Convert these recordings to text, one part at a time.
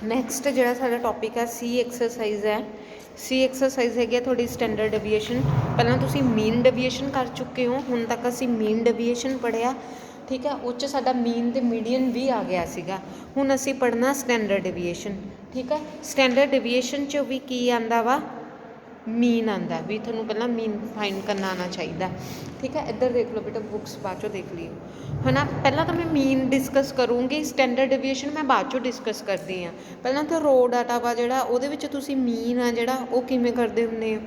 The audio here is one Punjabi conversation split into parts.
ਨੈਕਸਟ ਜਿਹੜਾ ਸਾਡਾ ਟੌਪਿਕ ਹੈ ਸੀ ਐਕਸਰਸਾਈਜ਼ ਹੈ। ਸੀ ਐਕਸਰਸਾਈਜ਼ ਹੈਗੀ ਆ ਤੁਹਾਡੀ ਸਟੈਂਡਰਡ ਡੇਵੀਏਸ਼ਨ। ਪਹਿਲਾਂ ਤੁਸੀਂ ਮੀਨ ਡੇਵੀਏਸ਼ਨ ਕਰ ਚੁੱਕੇ ਹੋ, ਹੁਣ ਤੱਕ ਅਸੀਂ ਮੀਨ ਡੇਵੀਏਸ਼ਨ ਪੜ੍ਹਿਆ, ਠੀਕ ਹੈ। ਉਹ 'ਚ ਸਾਡਾ ਮੀਨ ਅਤੇ ਮੀਡੀਅਨ ਵੀ ਆ ਗਿਆ ਸੀਗਾ। ਹੁਣ ਅਸੀਂ ਪੜ੍ਹਨਾ ਸਟੈਂਡਰਡ ਡੇਵੀਏਸ਼ਨ, ਠੀਕ ਹੈ। ਸਟੈਂਡਰਡ ਡੇਵੀਏਸ਼ਨ 'ਚ ਵੀ ਕੀ ਆਉਂਦਾ ਵਾ, ਮੀਨ ਆਉਂਦਾ ਵੀ। ਤੁਹਾਨੂੰ ਪਹਿਲਾਂ ਮੀਨ ਫਾਈਂਡ ਕਰਨਾ ਆਉਣਾ ਚਾਹੀਦਾ, ਠੀਕ ਹੈ। ਇੱਧਰ ਦੇਖ ਲਓ ਬੇਟਾ, ਬੁੱਕਸ ਬਾਅਦ 'ਚੋਂ ਦੇਖ ਲਿਓ, ਹੈ ਨਾ। ਪਹਿਲਾਂ ਤਾਂ ਮੈਂ ਮੀਨ ਡਿਸਕਸ ਕਰੂੰਗੀ, ਸਟੈਂਡਰਡ ਡੇਵੀਏਸ਼ਨ ਮੈਂ ਬਾਅਦ 'ਚੋਂ ਡਿਸਕਸ ਕਰਦੀ ਹਾਂ। ਪਹਿਲਾਂ ਤਾਂ ਰੋ ਡਾਟਾ ਵਾ ਜਿਹੜਾ, ਉਹਦੇ ਵਿੱਚ ਤੁਸੀਂ ਮੀਨ ਆ ਜਿਹੜਾ ਉਹ ਕਿਵੇਂ ਕਰਦੇ ਹੁੰਦੇ ਹੋ,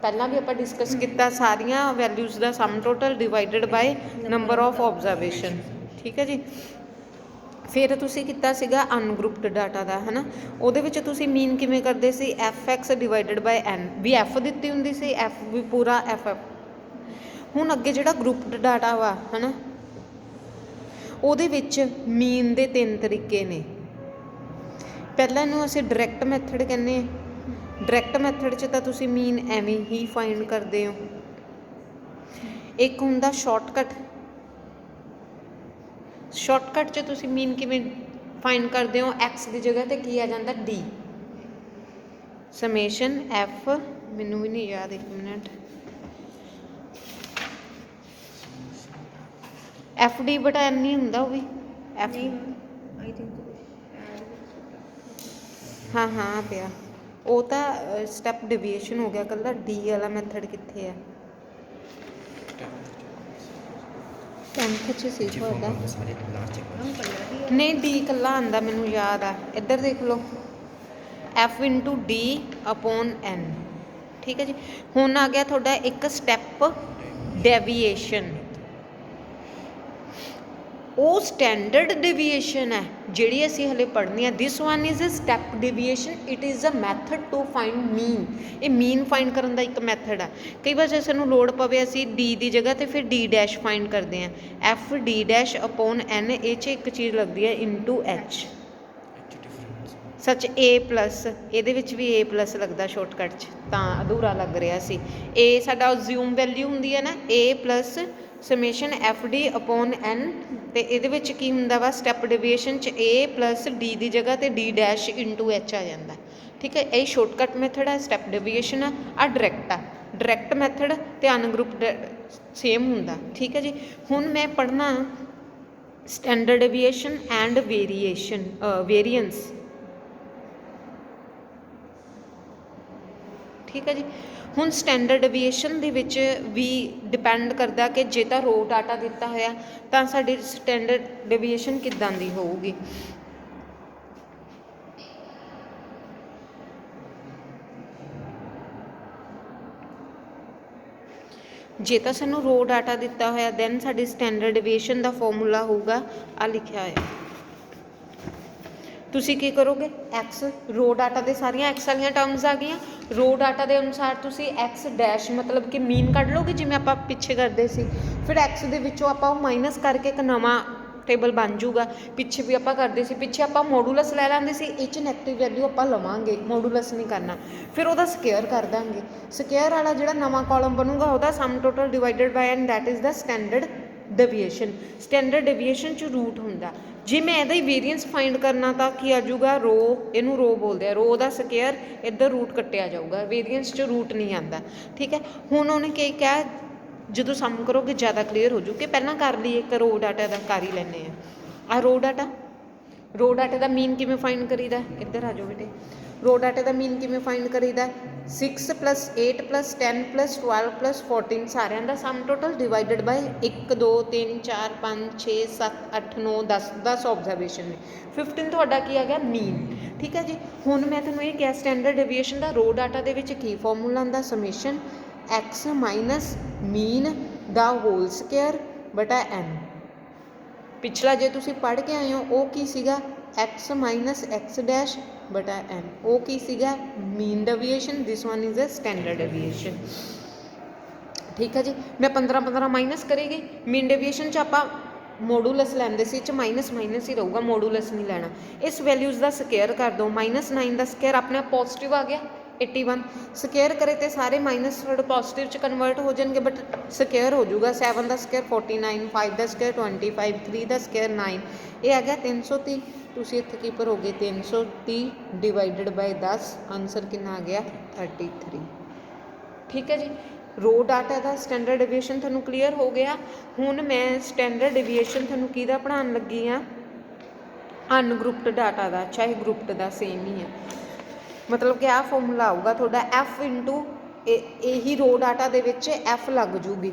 ਪਹਿਲਾਂ ਵੀ ਆਪਾਂ ਡਿਸਕਸ ਕੀਤਾ। ਸਾਰੀਆਂ ਵੈਲਿਊਜ਼ ਦਾ sum total divided by number of observation, ਠੀਕ ਹੈ ਜੀ। ਫਿਰ ਤੁਸੀਂ ਕੀਤਾ ਸੀਗਾ ਅਨਗਰੁੱਪਡ ਡਾਟਾ ਦਾ, ਹੈ ਨਾ। ਉਹਦੇ ਵਿੱਚ ਤੁਸੀਂ ਮੀਨ ਕਿਵੇਂ ਕਰਦੇ ਸੀ, F X divided by N, we F ਦਿੱਤੀ ਹੁੰਦੀ ਸੀ, ਐਫ ਵੀ ਪੂਰਾ ਐਫ। ਹੁਣ ਅੱਗੇ ਜਿਹੜਾ ਗਰੁੱਪਡ ਡਾਟਾ ਵਾ, ਹੈ ਨਾ, ਉਹਦੇ ਵਿੱਚ ਮੀਨ ਦੇ 3 ਤਰੀਕੇ ਨੇ। ਪਹਿਲਾਂ ਇਹਨੂੰ ਅਸੀਂ ਡਾਇਰੈਕਟ ਮੈਥਡ ਕਹਿੰਦੇ ਹਾਂ। ਡਾਇਰੈਕਟ ਮੈਥਡ 'ਚ ਤਾਂ ਤੁਸੀਂ ਮੀਨ ਐਵੇਂ ਹੀ ਫਾਈਂਡ ਕਰਦੇ ਹੋ। ਇੱਕ ਹੁੰਦਾ ਸ਼ਾਰਟਕਟ। ਸ਼ਾਰਟਕਟ 'ਚ ਤੁਸੀਂ ਮੀਨ ਕਿਵੇਂ ਫਾਈਂਡ ਕਰਦੇ ਹੋ, ਐਕਸ ਦੀ ਜਗ੍ਹਾ 'ਤੇ ਕੀ ਆ ਜਾਂਦਾ, ਡੀ ਸਮੇਸ਼ਨ ਐਫ, ਮੈਨੂੰ ਵੀ ਨਹੀਂ ਯਾਦ, 1 ਮਿੰਟ, ਐਫ ਡੀ ਬਟਾ ਐਨ ਨਹੀਂ ਹੁੰਦਾ ਉਹ ਵੀ, ਐਫ ਆਈ ਥਿੰਕ ਹਾਂ ਹਾਂ ਪਿਆ। ਉਹ ਤਾਂ ਸਟੈਪ ਡਿਵੀਏਸ਼ਨ ਹੋ ਗਿਆ, ਇਕੱਲਾ ਡੀ ਵਾਲਾ ਮੈਥਡ ਕਿੱਥੇ ਆ, 10th 'ਚ ਸੀ ਤੁਹਾਡਾ। ਨਹੀਂ ਡੀ ਇਕੱਲਾ ਆਉਂਦਾ, ਮੈਨੂੰ ਯਾਦ ਆ। ਇੱਧਰ ਦੇਖ ਲਓ, F into D upon N, ਠੀਕ ਹੈ ਜੀ। ਹੁਣ ਆ ਗਿਆ ਤੁਹਾਡਾ ਇੱਕ ਸਟੈਪ ਡੈਵੀਏਸ਼ਨ। ਉਹ ਸਟੈਂਡਰਡ ਡੇਵੀਏਸ਼ਨ ਹੈ ਜਿਹੜੀ ਅਸੀਂ ਹਲੇ ਪੜ੍ਹਨੀ ਹੈ। This one is a step deviation, it is a method to find mean. ਇਹ ਮੀਨ ਫਾਈਂਡ ਕਰਨ ਦਾ ਇੱਕ ਮੈਥਡ ਆ। ਕਈ ਵਾਰ ਜੇ ਸਾਨੂੰ ਲੋੜ ਪਵੇ, ਅਸੀਂ ਡੀ ਦੀ ਜਗ੍ਹਾ 'ਤੇ ਫਿਰ ਡੀ ਡੈਸ਼ ਫਾਈਂਡ ਕਰਦੇ ਹਾਂ, ਐਫ ਡੀ ਡੈਸ਼ ਅਪੋਨ ਐਨ। ਇਹ 'ਚ ਇੱਕ ਚੀਜ਼ ਲੱਗਦੀ ਹੈ ਇਨਟੂ ਐਚ, ਸੱਚ ਏ ਪਲੱਸ, ਇਹਦੇ ਵਿੱਚ ਵੀ ਏ ਪਲੱਸ ਲੱਗਦਾ ਸ਼ਾਰਟਕਟ 'ਚ, ਤਾਂ ਅਧੂਰਾ ਲੱਗ ਰਿਹਾ ਸੀ। ਏ ਸਾਡਾ ਜ਼ਿਊਮ ਵੈਲਿਊ ਹੁੰਦੀ ਹੈ ਨਾ, A plus summation F D upon N. ਅਤੇ ਇਹਦੇ ਵਿੱਚ ਕੀ ਹੁੰਦਾ ਵਾ, ਸਟੈਪ ਡੇਵੀਏਸ਼ਨ 'ਚ ਏ ਪਲੱਸ ਡੀ ਦੀ ਜਗ੍ਹਾ 'ਤੇ ਡੀ ਡੈਸ਼ ਇੰਟੂ ਐਚ ਆ ਜਾਂਦਾ, ਠੀਕ ਹੈ। ਇਹ ਸ਼ਾਰਟਕਟ ਮੈਥਡ ਆ, ਸਟੈਪ ਡੇਵੀਏਸ਼ਨ ਆ। ਆਹ ਡਾਇਰੈਕਟ ਆ। ਡਾਇਰੈਕਟ ਮੈਥਡ ਅਤੇ ਅਨਗਰੁੱਪਡ ਸੇਮ ਹੁੰਦਾ, ਠੀਕ ਹੈ ਜੀ। ਹੁਣ ਮੈਂ ਪੜ੍ਹਨਾ ਸਟੈਂਡਰਡ ਡੇਵੀਏਸ਼ਨ ਐਂਡ ਵੇਰੀਐਂਸ, ਠੀਕ ਹੈ ਜੀ। ਹੁਣ ਸਟੈਂਡਰਡ ਡੇਵੀਏਸ਼ਨ ਦੇ ਵਿੱਚ ਵੀ ਡਿਪੈਂਡ ਕਰਦਾ ਕਿ ਜੇ ਤਾਂ ਰੋ ਡਾਟਾ ਦਿੱਤਾ ਹੋਇਆ ਤਾਂ ਸਾਡੀ ਸਟੈਂਡਰਡ ਡੇਵੀਏਸ਼ਨ ਕਿੱਦਾਂ ਦੀ ਹੋਊਗੀ। ਜੇ ਤਾਂ ਸਾਨੂੰ ਰੋ ਡਾਟਾ ਦਿੱਤਾ ਹੋਇਆ, ਦੈਨ ਸਾਡੀ ਸਟੈਂਡਰਡ ਡੇਵੀਏਸ਼ਨ ਦਾ ਫਾਰਮੂਲਾ ਹੋਊਗਾ ਆ ਲਿਖਿਆ ਹੋਇਆ। ਤੁਸੀਂ ਕੀ ਕਰੋਗੇ, ਐਕਸ, ਰੋ ਡਾਟਾ ਦੇ ਸਾਰੀਆਂ ਐਕਸ ਵਾਲੀਆਂ ਟਰਮਸ ਆ ਗਈਆਂ। ਰੋ ਡਾਟਾ ਦੇ ਅਨੁਸਾਰ ਤੁਸੀਂ ਐਕਸ ਡੈਸ਼ ਮਤਲਬ ਕਿ ਮੀਨ ਕੱਢ ਲਓਗੇ, ਜਿਵੇਂ ਆਪਾਂ ਪਿੱਛੇ ਕਰਦੇ ਸੀ। ਫਿਰ ਐਕਸ ਦੇ ਵਿੱਚੋਂ ਆਪਾਂ ਉਹ ਮਾਈਨਸ ਕਰਕੇ ਇੱਕ ਨਵਾਂ ਟੇਬਲ ਬਣ ਜੂਗਾ। ਪਿੱਛੇ ਵੀ ਆਪਾਂ ਕਰਦੇ ਸੀ, ਪਿੱਛੇ ਆਪਾਂ ਮੋਡੂਲਸ ਲੈ ਲੈਂਦੇ ਸੀ, ਇਹ 'ਚ ਨੈਗੇਟਿਵ ਵੈਲਿਊ ਆਪਾਂ ਲਵਾਂਗੇ, ਮੋਡੂਲਸ ਨਹੀਂ ਕਰਨਾ। ਫਿਰ ਉਹਦਾ ਸਕੇਅਰ ਕਰ ਦਾਂਗੇ। ਸਕੇਅਰ ਵਾਲਾ ਜਿਹੜਾ ਨਵਾਂ ਕਾਲਮ ਬਣੂਗਾ ਉਹਦਾ sum total divided by N, that is the standard deviation. Standard deviation 'ਚ ਰੂਟ ਹੁੰਦਾ। ਜੇ ਮੈਂ ਇਹਦਾ ਹੀ ਵੇਰੀਐਂਸ ਫਾਈਂਡ ਕਰਨਾ ਤਾਂ ਕੀ ਆ ਜਾਊਗਾ, ਰੋ, ਇਹਨੂੰ ਰੋ ਬੋਲਦੇ ਆ, ਰੋ ਦਾ ਸਕੇਅਰ, ਇੱਧਰ ਰੂਟ ਕੱਟਿਆ ਜਾਊਗਾ, ਵੇਰੀਐਂਸ 'ਚ ਰੂਟ ਨਹੀਂ ਆਉਂਦਾ, ਠੀਕ ਹੈ। ਹੁਣ ਉਹਨੇ ਕੀ ਕਿਹਾ, ਜਦੋਂ ਸਮ ਕਰੋਗੇ ਜ਼ਿਆਦਾ ਕਲੀਅਰ ਹੋ ਜੂ ਕਿ ਪਹਿਲਾਂ ਕਰ ਲਈਏ, ਇੱਕ ਰੋ ਡਾਟਾ ਦਾ ਕਰ ਹੀ ਲੈਂਦੇ ਹਾਂ। ਆਹ ਰੋ ਡਾਟਾ, ਰੋ ਡਾਟੇ ਦਾ ਮੀਨ ਕਿਵੇਂ ਫਾਈਂਡ ਕਰੀਦਾ, ਇੱਧਰ ਆ ਜਾਓ ਬੇਟੇ। ਰੋ ਡਾਟੇ ਦਾ ਮੀਨ ਕਿਵੇਂ ਫਾਈਂਡ ਕਰੀਦਾ, 6 + 8 + 10 + 12 + 14 ਸਾਰਿਆਂ ਦਾ ਸਮ ਟੋਟਲ ਡਿਵਾਈਡਡ ਬਾਏ 1 2 3 4 5 6 7 8 9 10, 10 ਓਬਜ਼ਰਵੇਸ਼ਨ ਨੇ। 15 ਤੁਹਾਡਾ ਕੀ ਆ ਗਿਆ, ਮੀਨ, ਠੀਕ ਹੈ ਜੀ। ਹੁਣ ਮੈਂ ਤੁਹਾਨੂੰ ਇਹ ਕਿਹਾ ਸਟੈਂਡਰਡ ਡੇਵੀਏਸ਼ਨ ਦਾ ਰੋ ਡਾਟਾ ਦੇ ਵਿੱਚ ਕੀ ਫਾਰਮੂਲਾ ਆਉਂਦਾ, ਸਮੇਸ਼ਨ ਐਕਸ ਮਾਈਨਸ ਮੀਨ ਦਾ ਹੋਲ ਸਕੇਅਰ ਬਟਾ ਐਨ। ਪਿਛਲਾ ਜੇ ਤੁਸੀਂ ਪੜ੍ਹ ਕੇ ਆਏ ਹੋ ਉਹ ਕੀ ਸੀਗਾ, ਐਕਸ ਮਾਈਨਸ ਐਕਸ ਡੈਸ਼ ਬਟਾ ਐਨ। ਉਹ ਕੀ ਸੀਗਾ, mean deviation. This one is a standard deviation, ਠੀਕ ਹੈ ਜੀ। ਮੈਂ 15 15 ਮਾਈਨਸ ਕਰੇਗੀ। ਮੀਨ ਡੇਵੀਏਸ਼ਨ 'ਚ ਆਪਾਂ ਮੋਡੂਲਸ ਲੈਂਦੇ ਸੀ, ਇਹ 'ਚ ਮਾਈਨਸ ਮਾਈਨਸ ਹੀ ਰਹੂਗਾ, ਮੋਡੂਲਸ ਨਹੀਂ ਲੈਣਾ। ਇਸ ਵੈਲਿਊਜ਼ ਦਾ ਸਕੇਅਰ ਕਰ ਦਿਓ, -9 ਦਾ ਸਕੇਅਰ ਆਪਣੇ ਆਪ ਪੋਜ਼ੀਟਿਵ ਆ ਗਿਆ, 81 ਸਕੇਅਰ करे तो सारे माइनस थोड़े पॉजिटिव च कन्वर्ट हो जाएंगे बट ਸਕੇਅਰ हो जाऊगा 7 का ਸਕੇਅਰ 49 5 का ਸਕੇਅਰ 25 3 का ਸਕੇਅਰ 9 ये आ गया 330 ਤੁਸੀਂ ਇੱਥੇ ਕੀ ਭਰੋਗੇ 330 ਡਿਵਾਈਡਡ ਬਾਈ 10 ਆਨਸਰ ਕਿੰਨਾ ਆ ਗਿਆ 33 ਠੀਕ ਹੈ ਜੀ रो डाटा का स्टैंडर्ड डिवीएशन ਤੁਹਾਨੂੰ क्लीयर हो गया ਹੁਣ मैं स्टैंडर्ड डिवीएशन ਤੁਹਾਨੂੰ ਕਿਹਦਾ ਪੜ੍ਹਾਉਣ ਲੱਗੀ ਆ अनग्रुप्ड डाटा का चाहे ग्रुप्ड का सेम ही है मतलब कि आ फॉर्मूला आऊगा थोड़ा एफ इंटू यही रो डाटा दे विच एफ लग जूगी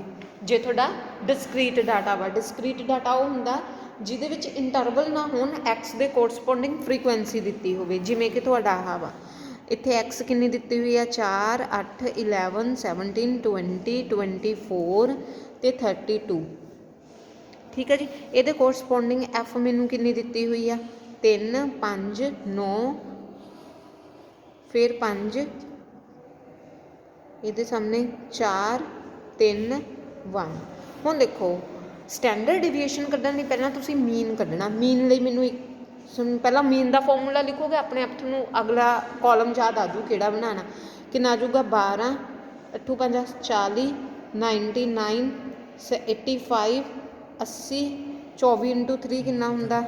जे थोड़ा डिस्क्रीट डाटा वा डिस्क्रीट डाटा वो हुंदा जिहदे विच इंटरवल ना होण एक्स दे कोरस्पोंडिंग फ्रीकुएंसी दित्ती होवे जिवें कि तुहाडा आह वा इत्थे एक्स किन्नी दित्ती हुई है 4 8 11 17 20 24 ते 32 ठीक है जी ये कोरस्पोंडिंग एफ मैनू किन्नी दित्ती हुई है 3 5 9 फिर 5 ये सामने 4 3 1 हुण देखो स्टैंडर्ड डिवीएशन कढ़न लई पहलां तुसीं मीन कढ़ना मीन लई मैनू एक पहला मीन का फॉर्मूला लिखोगे अपने आप थोनों अगला कॉलम याद आ जू किहड़ा बनाना कितना आ जूगा 12 8 5 40 99 85 80 24 इंटू 3 कितना हुंदा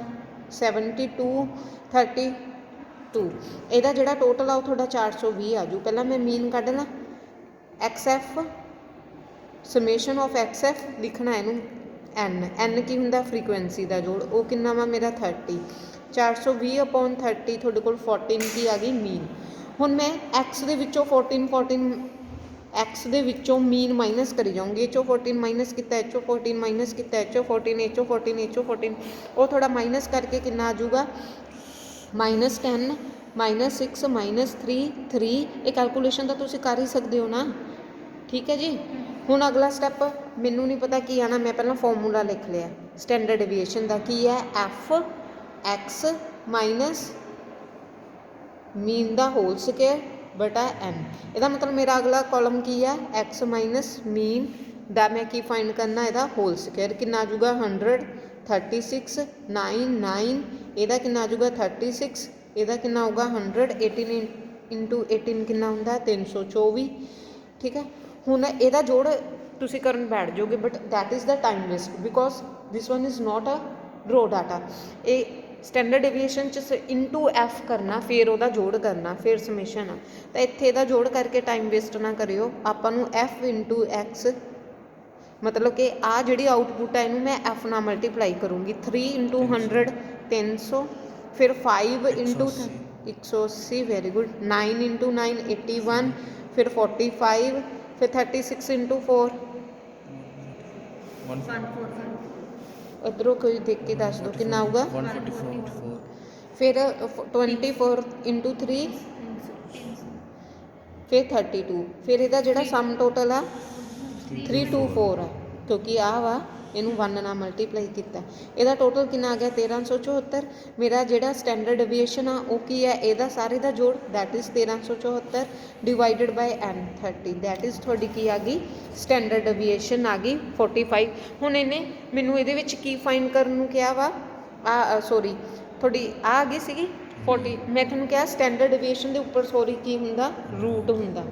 72 32 ਇਹਦਾ ਜਿਹੜਾ टोटल आ थोड़ा 420 आ जू पहला मैं मीन कढ़ ला X F summation of X F लिखना इनू एन की हुंदा फ्रीकुएंसी का जोड़ वो कितना वा मेरा 30 420 अपॉन 30 थोड़े को 14 की आ गई मीन हुण मैं एक्स दे विचों 14 एक्स दे विचों मीन माइनस करी जाऊँगी एचओ 14 माइनस किया एचओ 14 माइनस किया एचओ 14 एचओ 14 एचओ 14 वो थोड़ा माइनस करके कितना आ जाऊगा -10 -6 -3 3 ये कैलकुलेशन तो तुसीं कर ही सकते हो ना ठीक है जी हुण अगला स्टैप मैनू नहीं पता की आना मैं पहला फॉर्मूला लिख लिया स्टैंडर्ड डिवीएशन का की है एफ एक्स माइनस मीन दा होल स्क्वायर बटा एन ਇਹਦਾ मतलब मेरा अगला कॉलम की है एक्स माइनस मीन दा मैं की फाइंड करना ਇਹਦਾ होल स्क्वायर कितना आ जाऊगा 100 36 9 9 ਇਹਦਾ कितना आ जाऊगा 36 ਇਹਦਾ कितना होगा 100 18 इंटू 18 कितना ਹੁੰਦਾ 324 ठीक है ਹੁਣ ਇਹਦਾ ਜੋੜ ਤੁਸੀਂ ਕਰਨ ਬੈਠ ਜਾਓਗੇ but that is the time waste because this one is not a raw data ये स्टैंडर्ड डिवीएशन च इंटू एफ करना फिर वह जोड़ करना फिर समेशन आ तो इत्थे दा जोड़ करके टाइम वेस्ट ना करियो आपां नूं एफ इंटू एक्स मतलब कि आ जिहड़ी आउटपुट है इनू मैं एफ नाल मल्टीप्लाई करूँगी 3 इंटू 100 300 फिर 5 इंटू 180 वेरी गुड 9 इंटू 9 81 फिर 45 फिर 36 इंटू 4 इधरों कोई देख के दस दो कितना आऊगा 144 फिर 24 इंटू 3 फिर 32 फिर ਇਹਦਾ ਜਿਹੜਾ सम टोटल आ 324 है क्योंकि आ वा इनू 1 नाल मल्टीप्लाई किया ਇਹਦਾ टोटल कितना आ गया 1374 मेरा ਜਿਹੜਾ स्टैंडर्ड डिवीएशन आ वो की है ਇਹਦਾ सारे ਦਾ जोड़ that is 1374 divided by n 30 that is थोड़ी की आ गई स्टैंडर्ड डिवीएशन आ गई 45 हुण इन्हें मैनू ਇਹਦੇ ਵਿੱਚ की फाइंड करन नूं किहा वा सॉरी थोड़ी आ गई सीगी 40 मैं तुहानूं कहा स्टैंडर्ड डिवीएशन के उपर सॉरी की हुंदा रूट हुंदा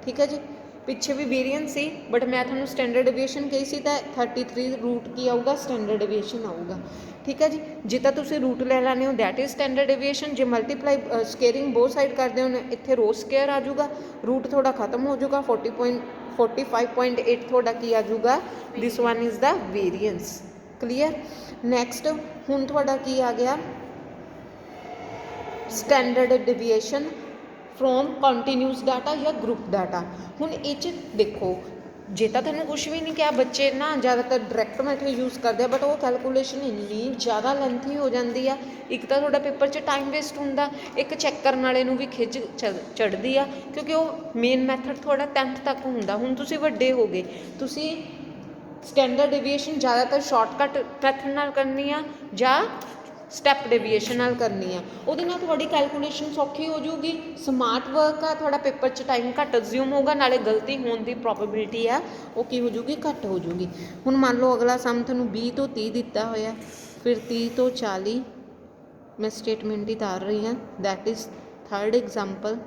ठीक है जी पिछे भी वेरिएंस सी बट मैं थोड़ा स्टैंडर्ड डिवीएशन कही सी तो 33 रूट की आऊगा स्टैंडर्ड डिवीएशन आऊगा ठीक है जी जे तो तुम रूट ले लैने हो that is standard deviation J multiply squaring बहुत साइड करते हो इतने रो स्केयर आ जाऊगा रूट थोड़ा खत्म हो जाऊगा 45.8 थोड़ा की आ जाऊगा this one is the variance clear next हुण थोड़ा की आ गया standard deviation from continuous data या ग्रुप डाटा हुण ये देखो जे तो तेन कुछ भी नहीं क्या बच्चे ना ज़्यादातर डायरैक्ट मैथड यूज़ करते हैं बट वो कैलकुलेशन इन्नी ज़्यादा लेंथी हो जाती है एक तो थोड़ा पेपर च टाइम वेस्ट होंदा एक चैक करने वाले नूं भी खिच चढ़ती है क्योंकि वो मेन मैथड थोड़ा 10th तक होंदा हुण तुसीं वड्डे हो गए तुसीं स्टैंडर्ड डिवीएशन ज़्यादातर शॉर्टकट मैथड नाल करनी आ जां स्टैप डिवीएशन नाल करनी है उहदे नाल तुहाडी कैलकुलेशन सौखी हो जाऊगी स्मार्ट वर्क आ थोड़ा पेपर च टाइम घट अज्यूम होगा नाले गलती होने की प्रोबेबिलिटी है वो की हो जाऊगी घट हो जाऊगी हुण मान लो अगला सम तुहानूं 20 तो 30 दिता होया फिर 30 तो 40 मैं स्टेटमेंट ही तार रही हाँ दैट इज़ थर्ड एग्जाम्पल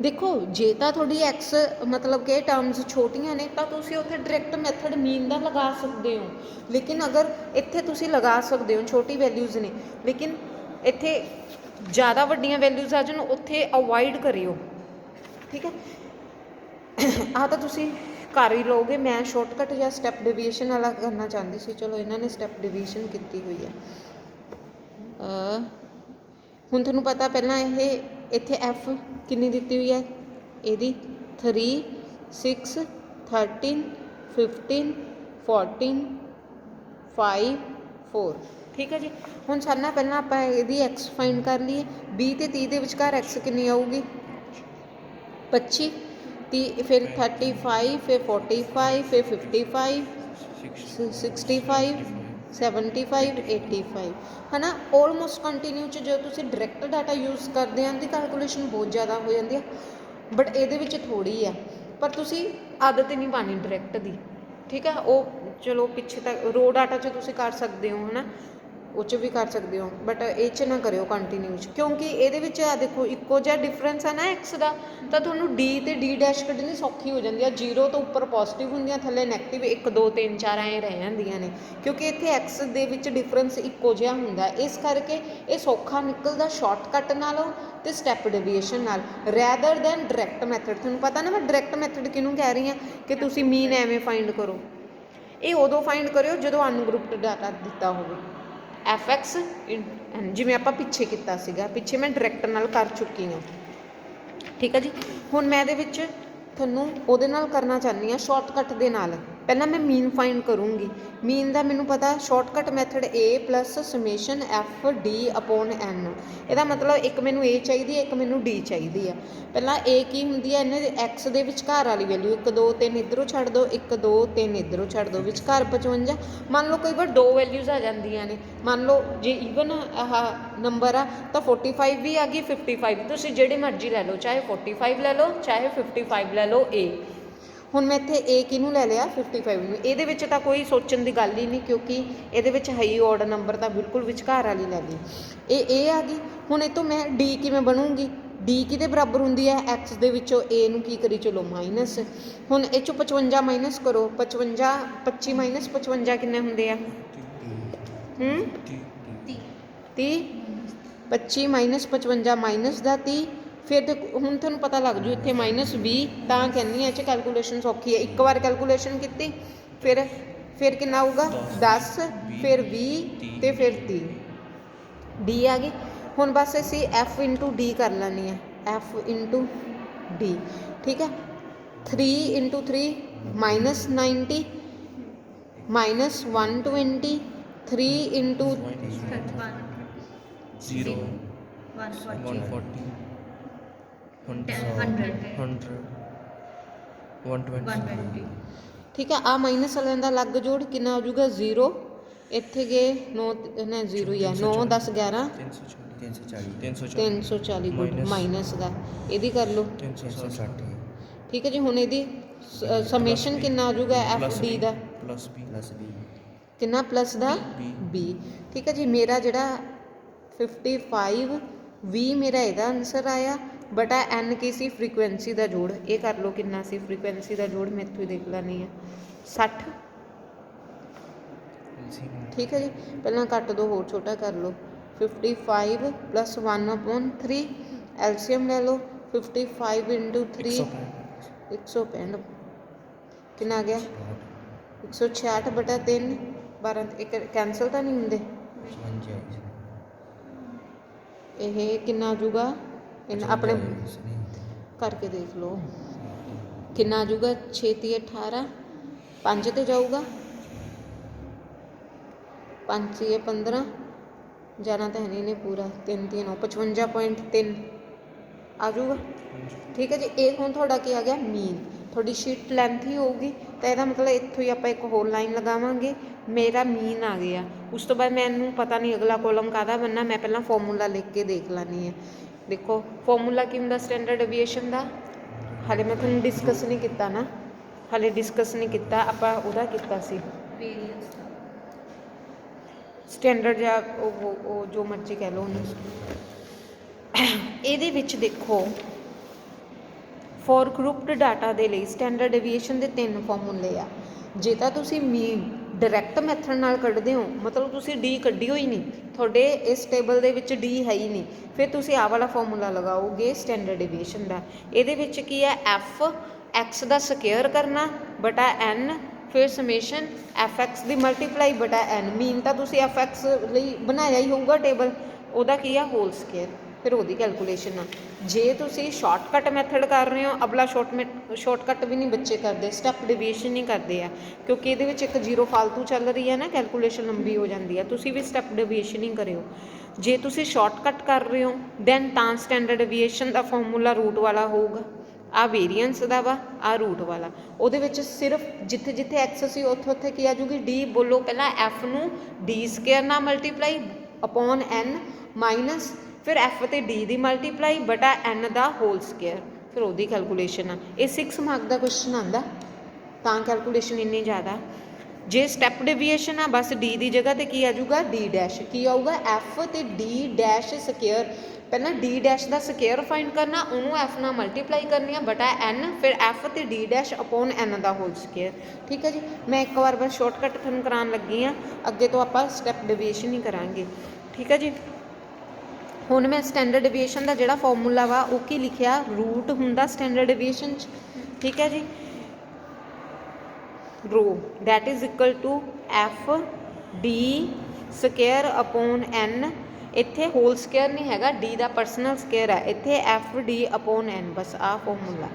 देखो जे तो थोड़ी एक्स मतलब कि टर्म्स छोटियां ने तो तुसी उत्थे डायरैक्ट मैथड मीन का लगा सकते हो, लेकिन अगर इत्थे तुसी लगा सकते हो छोटी वैल्यूज़ ने, लेकिन इत्थे ज़्यादा वड्डियां वैल्यूज़ आ जान उत्थे अवॉइड करियो। ठीक है, आ तो तुसी कर ही लोगे। मैं शॉर्टकट या स्टैप डिवीएशन वाला करना चाहती सी, चलो इन्होंने स्टैप डिवीएशन की हुई है। हुण तुहानूं पता पहला ये इत्थे एफ कितनी दी हुई है, यदी 3 6 13 15 14 5 4। ठीक है जी, हुण सारे पहला आप यदी एक्स फाइंड कर लीए। 20 ते 30 के विचकार एक्स कितनी आऊगी 25, 30 फिर 35 फिर 45 फिर 55 65 75 85 है ना। ऑलमोस्ट कंटिन्यू च जो तुसी डायरैक्ट डाटा यूज़ करते हैं तो कैलकुलेशन बहुत ज़्यादा हो जाती है, बट ये थोड़ी है। पर तुसी आदत ही नहीं पानी डायरैक्ट की। ठीक है, वो चलो पिछे तक रो डाटा च तुसी कर सकते हो है ना, उच भी कर सकते हो, बट ये ना करो कंटिन्यू च, क्योंकि ये आ देखो इक्को जिहा डिफरेंस है ना एक्स का, तो थोड़ा डी तो डी डैश कढ़नी सौखी हो जाती है। जीरो तो उपर पॉजिटिव होंगे, थले नैगेटिव 1 2 3 4 ऐ रह जांदियां ने, क्योंकि इत्थे एक्स दे विच डिफरेंस इक्को जिहा हुंदा, इस करके ये सौखा निकलदा शॉर्टकट नालों ते स्टैप डिवीएशन नाल रैदर दैन डायरैक्ट मैथड। तुहानूं पता ना मैं डायरैक्ट मैथड किहनूं कह रही हाँ कि तुसीं मीन एवें फाइंड करो। ये उदों फाइंड करो जो अनग्रुप्ड डाटा दिता हो। एफ एक्स जिमें आप पिछे किया सीगा, पिछे मैं डायरैक्ट नाल कर चुकी हाँ। ठीक है जी, हुण मैं ये थोनों उहदे नाल करना चाहनी हाँ शॉर्टकट दे नाल। पहला मैं मीन फाइंड करूँगी, मीन का मैनूं पता shortcut method A plus summation F D upon N. यदा मतलब एक मैनूं ए चाहिए, एक मैनूं डी चाहिए है। पहला ए की हुंदी है, इन्हें एक्स दे विचकार वाली वैल्यू 1 2 3 इधरों छड्ड दो, 1 2 3 इधरों छड्ड दो, विचकार 55। मान लो कई बार 2 वैल्यूज़ आ जांदियां ने, मान लो जे ईवन आह नंबर आ तो 45 भी आ गई 55, तुसीं जिहड़ी मर्जी लै लो, चाहे 45 लै लो चाहे 55 लै लो ए। हुण मैं इत्थे ए किनूं लै लिया 55 नूं, इहदे विच तां कोई सोचण की गल ही नहीं, क्योंकि इहदे विच है ही ऑड नंबर, तां बिल्कुल विचकार वाली लै ली। ये ए आ गई। हुण इह तों मैं डी किवें बनूंगी, डी किहदे बराबर हुंदी है एक्स दे विचों ए नूं की करी चलो माइनस। हुण इह चों 55 माइनस करो, 55 25 माइनस 55 किन्ने हुंदे आ 30। 25 माइनस 55 माइनस का 30। फिर तो हुण तुहानूं पता लग जू इत्थे माइनस 20, तां कहनी है कैलकुलेशन सौखी है। एक बार कैलकुलेशन की, फिर कितना आऊगा 10, फिर 20 तो फिर 30, डी आ गई। हुण बस असी एफ इंटू डी कर लैनी है, एफ इंटू डी। ठीक है, 3 इंटू 3 माइनस 90 माइनस 120, 3 इंटू 0 140 100 120। ठीक है, आ माइनस वाले का अलग जोड़ कितना हो जाऊगा 0, इत्थे गए 9 ने 0 ही है, 9 10 11 340 गुड माइनस का यदि कर लो 360। ठीक है जी, हुण यदि समेशन कितना हो जाऊगा एफ डी का प्लस बी कितना प्लस का बी। ठीक है जी, मेरा जिहड़ा 55 20 मेरा यदा आंसर आया, बटा एन की सी फ्रीकुएंसी का जोड़, ये कर लो कितना सी फ्रीकुएंसी का जोड़, मैं इत्थों देख लैनी है 60। ठीक है जी, पहला कट दो होर छोटा कर लो, 55 प्लस 1/3 एलसीएम ले लो, 55 इंटू 3 165 कितना आ गया 166 बटा 3 12 एक कैंसल तो नहीं होंगे, ये कितना आ जाऊगा अपने करके देख लो कितना आ जाऊगा 6 × 18 5 तो जाऊगा 5 × 15 जाना तो है नहीं पूरा 3 × 9 55.3 आ जाऊगा। ठीक है जी, एक हुण थोड़ा क्या आ गया मीन, थोड़ी शीट लेंथ ही होगी तो यह मतलब इत्थों ही आप एक होर लाइन लगावांगे, मेरा मीन आ गया। उस तो बाद मैनू पता नहीं अगला कॉलम काहदा बनना, मैं पहला फॉर्मूला लिख के देख लैनी है। देखो फॉर्मूला की हुंदा स्टैंडर्ड डेविएशन का, हाले मैं तुहानूं डिस्कस नहीं किया ना, हाले डिस्कस नहीं किया, आपां उहदा कीता सी स्टैंडर्ड या वो जो मर्जी कह लो उन्हें। ये देखो ਫੋਰ ਗਰੁੱਪਡ ਡਾਟਾ ਦੇ ਲਈ ਸਟੈਂਡਰਡ ਡੇਵੀਏਸ਼ਨ ਦੇ 3 ਫਾਰਮੂਲੇ ਆ। ਜੇ ਤਾਂ ਤੁਸੀਂ ਮੀਨ ਡਾਇਰੈਕਟ ਮੈਥਡ ਨਾਲ ਕੱਢਦੇ ਹੋ, ਮਤਲਬ ਤੁਸੀਂ ਡੀ ਕੱਢੀ ਹੋਈ ਨਹੀਂ, ਤੁਹਾਡੇ ਇਸ ਟੇਬਲ ਦੇ ਵਿੱਚ ਡੀ ਹੈ ਹੀ ਨਹੀਂ, ਫਿਰ ਤੁਸੀਂ ਆਹ ਵਾਲਾ ਫਾਰਮੂਲਾ ਲਗਾਓਗੇ ਸਟੈਂਡਰਡ ਡੇਵੀਏਸ਼ਨ ਦਾ। ਇਹਦੇ ਵਿੱਚ ਕੀ ਹੈ, ਐਫ ਐਕਸ ਦਾ ਸਕੇਅਰ ਕਰਨਾ ਬਟਾ ਐਨ, ਫਿਰ ਸਮੇਸ਼ਨ ਐਫ ਐਕਸ ਦੀ ਮਲਟੀਪਲਾਈ ਬਟਾ ਐਨ। ਮੀਨ ਤਾਂ ਤੁਸੀਂ ਐਫ ਐਕਸ ਲਈ ਬਣਾਇਆ ਹੀ ਹੋਊਗਾ ਟੇਬਲ, ਉਹਦਾ ਕੀ ਆ, ਹੋਲ ਸਕੇਅਰ, ਫਿਰ ਉਹਦੀ ਕੈਲਕੂਲੇਸ਼ਨ ਆ। ਜੇ ਤੁਸੀਂ ਸ਼ਾਰਟਕਟ ਮੈਥਡ ਕਰ ਰਹੇ ਹੋ, ਅਗਲਾ ਸ਼ਾਰਟਕਟ ਵੀ ਨਹੀਂ ਬੱਚੇ ਕਰਦੇ, ਸਟੈਪ ਡਿਵੀਏਸ਼ਨ ਹੀ ਕਰਦੇ ਆ, ਕਿਉਂਕਿ ਇਹਦੇ ਵਿੱਚ ਇੱਕ ਜ਼ੀਰੋ ਫਾਲਤੂ ਚੱਲ ਰਹੀ ਹੈ ਨਾ, ਕੈਲਕੂਲੇਸ਼ਨ ਲੰਬੀ ਹੋ ਜਾਂਦੀ ਆ। ਤੁਸੀਂ ਵੀ ਸਟੈਪ ਡਿਵੀਏਸ਼ਨ ਹੀ ਕਰਿਓ। ਜੇ ਤੁਸੀਂ ਸ਼ਾਰਟਕਟ ਕਰ ਰਹੇ ਹੋ ਦੈਨ ਤਾਂ ਸਟੈਂਡਰਡ ਡਿਵੀਏਸ਼ਨ ਦਾ ਫਾਰਮੂਲਾ ਰੂਟ ਵਾਲਾ ਹੋਊਗਾ, ਆਹ ਵੇਰੀਐਂਸ ਦਾ ਵਾ, ਆਹ ਰੂਟ ਵਾਲਾ। ਉਹਦੇ ਵਿੱਚ ਸਿਰਫ ਜਿੱਥੇ ਜਿੱਥੇ ਐਕਸ ਸੀ ਉੱਥੇ ਉੱਥੇ ਕੀ ਆ ਜੂਗੀ, ਡੀ। ਬੋਲੋ ਪਹਿਲਾਂ, ਐਫ ਨੂੰ ਡੀ ਸਕੇਅਰ ਨਾਲ ਮਲਟੀਪਲਾਈ ਅਪੋਨ ਐਨ ਮਾਈਨਸ, ਫਿਰ ਐਫ ਤੇ ਡੀ ਦੀ ਮਲਟੀਪਲਾਈ ਬਟਾ ਐਨ ਦਾ ਹੋਲ ਸਕੇਅਰ, ਫਿਰ ਉਹਦੀ ਕੈਲਕੂਲੇਸ਼ਨ ਆ। ਇਹ 6 ਮਾਰਕ ਦਾ ਕੁਐਸਚਨ ਆਉਂਦਾ, ਤਾਂ ਕੈਲਕੂਲੇਸ਼ਨ ਇੰਨੀ ਜ਼ਿਆਦਾ। ਜੇ ਸਟੈਪ ਡਿਵੀਏਸ਼ਨ ਆ, ਬਸ ਡੀ ਦੀ ਜਗ੍ਹਾ ਤੇ ਕੀ ਆ ਜਾਊਗਾ, ਡੀ ਡੈਸ਼। ਕੀ ਆਊਗਾ, ਐਫ ਤੇ ਡੀ ਡੈਸ਼ ਸਕੇਅਰ। ਪਹਿਲਾਂ ਡੀ ਡੈਸ਼ ਦਾ ਸਕੇਅਰ ਫਾਈਂਡ ਕਰਨਾ, ਉਹਨੂੰ ਐਫ ਨਾਲ ਮਲਟੀਪਲਾਈ ਕਰਨੀ ਆ ਬਟਾ ਐਨ, ਫਿਰ ਐਫ ਤੇ ਡੀ ਡੈਸ਼ ਅਪੋਨ ਐਨ ਦਾ ਹੋਲ ਸਕੇਅਰ। ਠੀਕ ਹੈ ਜੀ। ਮੈਂ ਇੱਕ ਵਾਰ ਬਸ ਸ਼ਾਰਟਕਟ ਤੁਹਾਨੂੰ ਕਰਾਉਣ ਲੱਗੀ ਹਾਂ, ਅੱਗੇ ਤੋਂ ਆਪਾਂ ਸਟੈਪ ਡਿਵੀਏਸ਼ਨ ਹੀ ਕਰਾਂਗੇ। ਠੀਕ ਹੈ ਜੀ। ਹੁਣ ਮੈਂ ਸਟੈਂਡਰਡ ਡਿਵੀਏਸ਼ਨ ਦਾ ਜਿਹੜਾ ਫਾਰਮੂਲਾ ਵਾ ਉਹ ਕੀ ਲਿਖਿਆ, ਰੂਟ ਹੁੰਦਾ ਸਟੈਂਡਰਡ ਡਿਵੀਏਸ਼ਨ 'ਚ। ਠੀਕ ਹੈ ਜੀ। ਰੋ that is equal to F D square upon N. ਇੱਥੇ ਹੋਲ ਸਕੇਅਰ ਨਹੀਂ ਹੈਗਾ, ਡੀ ਦਾ ਪਰਸਨਲ ਸਕੇਅਰ ਹੈ, ਇੱਥੇ ਐਫ ਡੀ ਅਪੋਨ ਐਨ, ਬਸ ਆਹ ਫਾਰਮੂਲਾ।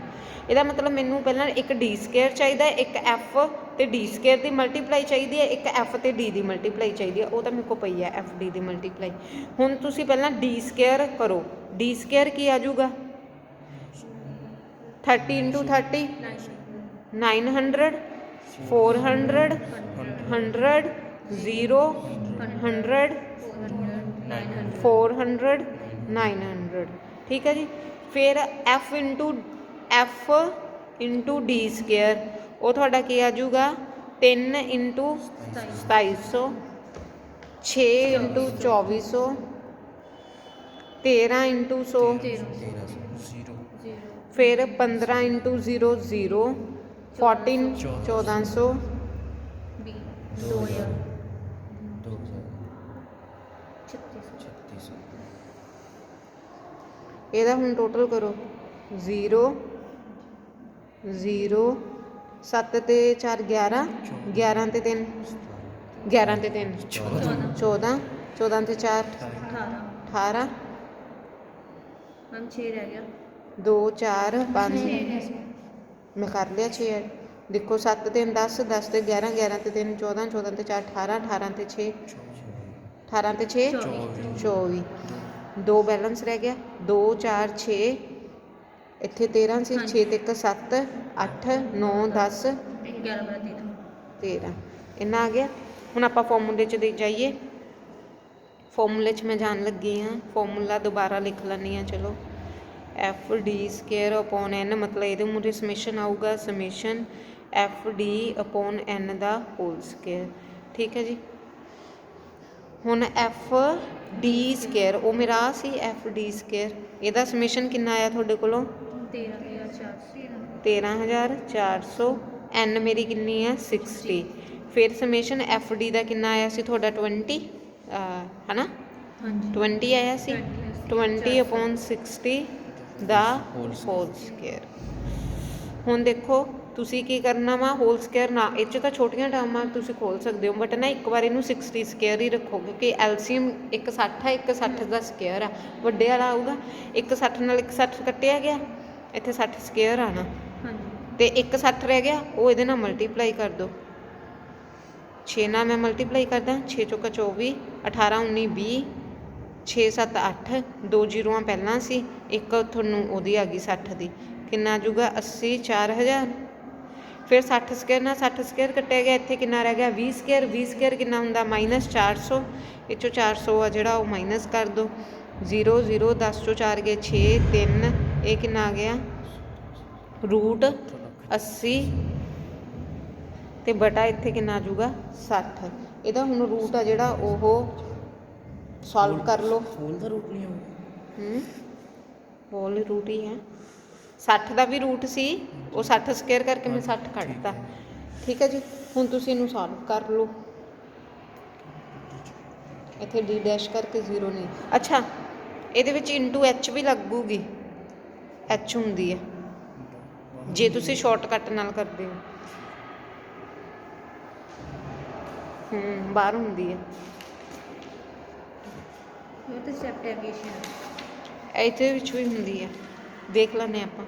ਇਹਦਾ ਮਤਲਬ ਮੈਨੂੰ ਪਹਿਲਾਂ ਇੱਕ ਡੀ ਸਕੇਅਰ ਚਾਹੀਦਾ, ਇੱਕ ਐਫ ਤੇ ਡੀ ਸਕੇਅਰ ਦੀ ਮਲਟੀਪਲਾਈ ਚਾਹੀਦੀ ਹੈ, ਇੱਕ ਐਫ ਤੇ ਡੀ ਦੀ ਮਲਟੀਪਲਾਈ ਚਾਹੀਦੀ ਹੈ, ਉਹ ਤਾਂ ਮੇਰੇ ਕੋਲ ਪਈ ਹੈ ਐਫ ਡੀ ਦੀ ਮਲਟੀਪਲਾਈ। ਹੁਣ ਤੁਸੀਂ ਪਹਿਲਾਂ ਡੀ ਸਕੇਅਰ ਕਰੋ, ਡੀ ਸਕੇਅਰ ਕੀ ਆ ਜਾਊਗਾ, 30 ਇੰਟੂ 30 900, 400 100 0 100 400 900। ਠੀਕ ਹੈ ਜੀ। ਫਿਰ ਐਫ ਇੰਟੂ ਡੀ ਸਕੇਅਰ, ਉਹ ਤੁਹਾਡਾ ਕੀ ਆ ਜਾਊਗਾ, 3 ਇੰਟੂ 2700, 6 ਇੰਟੂ 2400, 13 ਇੰਟੂ 100, 1300 ਫਿਰ 15 ਇੰਟੂ 0 0, 14 1400, 2000 ਇਹਦਾ ਹੁਣ ਟੋਟਲ ਕਰੋ, 0 0 7 ਤੇ 4 11, 11 ਤੇ 3 11 ਤੇ 3 14, 14 ਤੇ 4 18, 6 ਰਹਿ ਗਿਆ, 2 4 5 ਮੈਂ ਕਰ ਲਿਆ 6 ਐਡ। ਦੇਖੋ 7 3 10, 10 ਤੇ 11, 11 ਤੇ 3 14, 14 ਤੇ 4 18, 18 ਤੇ 6 18 ਤੇ 6 24, 2 ਬੈਲੈਂਸ ਰਹਿ ਗਿਆ, 2 4 6, ਇੱਥੇ 13 ਸੀ, 6 ਤੇ 1 7 8 9 10 11 13, ਇੰਨਾ ਆ ਗਿਆ। ਹੁਣ ਆਪਾਂ ਫਾਰਮੂਲੇ 'ਚ ਦੇ ਜਾਈਏ, ਫਾਰਮੂਲੇ 'ਚ ਮੈਂ ਜਾਣ ਲੱਗੀ ਹਾਂ, ਫਾਰਮੂਲਾ ਦੁਬਾਰਾ ਲਿਖ ਲੈਂਦੀ ਹਾਂ। ਚਲੋ, ਐਫ ਡੀ ਸਕੇਅਰ ਅਪੋਨ ਐਨ, ਮਤਲਬ ਇਹਦੇ ਮੂਹਰੇ ਸਮੇਸ਼ਨ ਆਊਗਾ, summation F D upon N ਦਾ ਹੋਲ ਸਕੇਅਰ। ਠੀਕ ਹੈ ਜੀ। ਹੁਣ ਐਫ ਡੀ ਸਕੇਅਰ, ਉਹ ਮੇਰਾ ਆ ਸੀ ਐਫ ਡੀ ਸਕੇਅਰ, ਇਹਦਾ ਸਮੇਸ਼ਨ ਕਿੰਨਾ ਆਇਆ ਤੁਹਾਡੇ ਕੋਲੋਂ, 13400, ਐਨ ਮੇਰੀ ਕਿੰਨੀ ਹੈ 60। ਫਿਰ ਸਮੇਸ਼ਨ ਐਫ ਡੀ ਦਾ ਕਿੰਨਾ ਆਇਆ ਸੀ ਤੁਹਾਡਾ 20, ਹੈ ਨਾ, 20 ਆਇਆ ਸੀ, 20 ਅਪੋਨ 60 ਦਾ ਹੋਲ ਸਕੇਅਰ। ਹੁਣ ਦੇਖੋ ਤੁਸੀਂ ਕੀ ਕਰਨਾ ਵਾ, ਹੋਲ ਸਕੇਅਰ ਨਾ, ਇਹ 'ਚ ਤਾਂ ਛੋਟੀਆਂ ਟਰਮਾਂ ਤੁਸੀਂ ਖੋਲ ਸਕਦੇ ਹੋ, ਬਟ ਨਾ ਇੱਕ ਵਾਰ ਇਹਨੂੰ 60 ਸਕੇਅਰ ਹੀ ਰੱਖੋ, ਕਿਉਂਕਿ ਐਲਸੀਐਮ ਇੱਕ 60 ਹੈ, ਇੱਕ 60 ਦਾ ਸਕੇਅਰ ਆ, ਵੱਡੇ ਵਾਲਾ ਆਊਗਾ। ਇੱਕ 60 ਨਾਲ ਇੱਕ 60 ਕੱਟਿਆ ਗਿਆ, ਇੱਥੇ 60 ਸਕੇਅਰ ਆਣਾ, ਤੇ ਇੱਕ 60 ਰਹਿ ਗਿਆ, ਉਹ ਇਹਦੇ ਨਾਲ ਮਲਟੀਪਲਾਈ ਕਰ ਦਿਓ। 6 ਨਾਲ ਮੈਂ ਮਲਟੀਪਲਾਈ ਕਰਦਾ, 6 ਚੌਕਾ 24, 18 19 20, 6 7 8, 2 ਜ਼ੀਰੋਆਂ ਪਹਿਲਾਂ ਸੀ, ਇੱਕ ਤੁਹਾਨੂੰ ਉਹਦੀ ਆ ਗਈ 60 ਦੀ, ਕਿੰਨਾ ਆ ਜਾਊਗਾ 80 4000। ਫਿਰ 60 ਸਕੇਅਰ ਨਾਲ 60 ਸਕੇਅਰ ਕੱਟਿਆ ਗਿਆ, ਇੱਥੇ ਕਿੰਨਾ ਰਹਿ ਗਿਆ 20 ਸਕੇਅਰ, 20 ਸਕੇਅਰ ਕਿੰਨਾ ਹੁੰਦਾ ਮਾਈਨਸ 400, ਇਹ 'ਚੋਂ 400 ਆ ਜਿਹੜਾ ਉਹ ਮਾਈਨਸ ਕਰ ਦਿਓ, 0 0 10 ਚੋਂ 4 ਗਏ 6 3, ਇਹ ਕਿੰਨਾ ਆ ਗਿਆ ਰੂਟ 80, ਤੇ ਬਟਾ ਇੱਥੇ ਕਿੰਨਾ ਆ ਜਾਊਗਾ 60। ਇਹਦਾ ਹੁਣ ਰੂਟ ਆ ਜਿਹੜਾ ਉਹ ਸੋਲਵ ਕਰ ਲਓ। ਹੋਲ ਦਾ ਰੂਟ ਨਹੀਂ ਆਉਂਦਾ, ਹੋਲ ਰੂਟ ਹੀ ਹੈ, 60 ਦਾ ਵੀ ਰੂਟ ਸੀ, ਉਹ 60 ਸਕੁਅਰ ਕਰਕੇ ਮੈਂ 60 ਕੱਢਤਾ। ਠੀਕ ਹੈ ਜੀ, ਹੁਣ ਤੁਸੀਂ ਇਹਨੂੰ ਸੋਲਵ ਕਰ ਲਓ। ਇੱਥੇ ਡੀ ਡੈਸ਼ ਕਰਕੇ 0 ਨਹੀਂ, ਅੱਛਾ ਇਹਦੇ ਵਿੱਚ ਇੰਟੂ ਐਚ ਵੀ ਲੱਗੂਗੀ, ਐਚ ਹੁੰਦੀ ਹੈ ਜੇ ਤੁਸੀਂ ਸ਼ਾਰਟਕਟ ਨਾਲ ਕਰਦੇ ਹੋ। ਬਾਹਰ ਹੁੰਦੀ ਹੈ, ਉਹ ਤਾਂ ਸਟੈਪ ਡੈਵੀਏਸ਼ਨ ਇਹਦੇ ਵਿੱਚ ਵੀ ਹੁੰਦੀ ਹੈ, ਦੇਖ ਲੈਂਦੇ ਆਪਾਂ।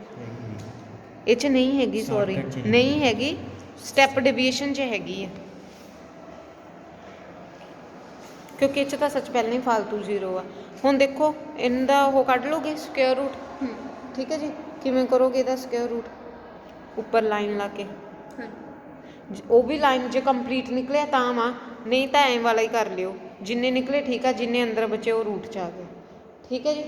ਇਹ 'ਚ ਨਹੀਂ ਹੈਗੀ, ਸੌਰੀ ਨਹੀਂ ਹੈਗੀ, ਸਟੈਪ ਡਿਵੀਏਸ਼ਨ 'ਚ ਹੈਗੀ ਹੈ, ਕਿਉਂਕਿ ਇਹ 'ਚ ਤਾਂ ਸੱਚ ਪਹਿਲਾਂ ਹੀ ਫਾਲਤੂ 0 ਆ। ਹੁਣ ਦੇਖੋ ਇਹਦਾ ਉਹ ਕੱਢ ਲਓਗੇ ਸਕੁਅਰ ਰੂਟ। ਠੀਕ ਹੈ ਜੀ, ਕਿਵੇਂ ਕਰੋਗੇ ਇਹਦਾ ਸਕੁਅਰ ਰੂਟ? ਉੱਪਰ ਲਾਈਨ ਲਾ ਕੇ, ਉਹ ਵੀ ਲਾਈਨ ਜੇ ਕੰਪਲੀਟ ਨਿਕਲਿਆ ਤਾਂ ਵਾ, ਨਹੀਂ ਤਾਂ ਐਂ ਵਾਲਾ ਹੀ ਕਰ ਲਿਓ, ਜਿੰਨੇ ਨਿਕਲੇ ਠੀਕ ਆ, ਜਿੰਨੇ ਅੰਦਰ ਬਚੇ ਉਹ ਰੂਟ 'ਚ ਆ ਗਏ। ਠੀਕ ਹੈ ਜੀ,